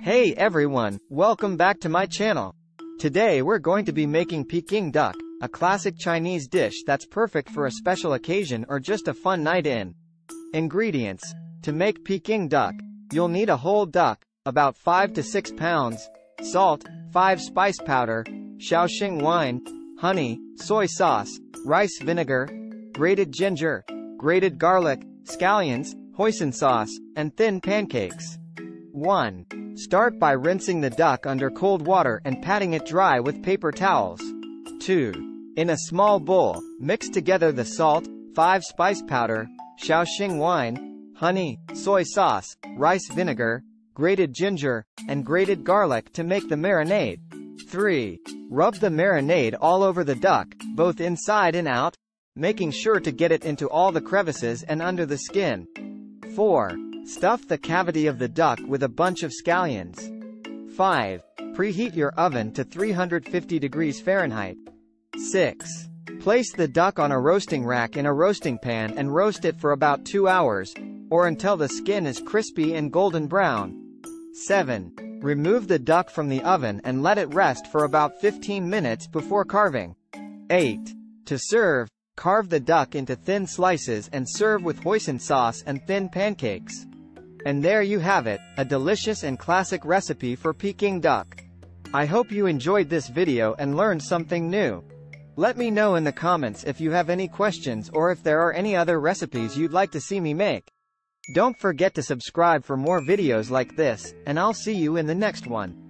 Hey everyone, welcome back to my channel. Today we're going to be making Peking duck, a classic Chinese dish that's perfect for a special occasion or just a fun night in. Ingredients. To make Peking duck, you'll need a whole duck, about 5 to 6 pounds, salt, 5 spice powder, Shaoxing wine, honey, soy sauce, rice vinegar, grated ginger, grated garlic, scallions, hoisin sauce, and thin pancakes. 1. Start by rinsing the duck under cold water and patting it dry with paper towels. 2. In a small bowl, mix together the salt, 5 spice powder, Shaoxing wine, honey, soy sauce, rice vinegar, grated ginger, and grated garlic to make the marinade. 3. Rub the marinade all over the duck, both inside and out, making sure to get it into all the crevices and under the skin. 4. Stuff the cavity of the duck with a bunch of scallions. 5. Preheat your oven to 350 degrees Fahrenheit. 6. Place the duck on a roasting rack in a roasting pan and roast it for about 2 hours, or until the skin is crispy and golden brown. 7. Remove the duck from the oven and let it rest for about 15 minutes before carving. 8. To serve, carve the duck into thin slices and serve with hoisin sauce and thin pancakes. And there you have it, a delicious and classic recipe for Peking duck. I hope you enjoyed this video and learned something new. Let me know in the comments if you have any questions or if there are any other recipes you'd like to see me make. Don't forget to subscribe for more videos like this, and I'll see you in the next one.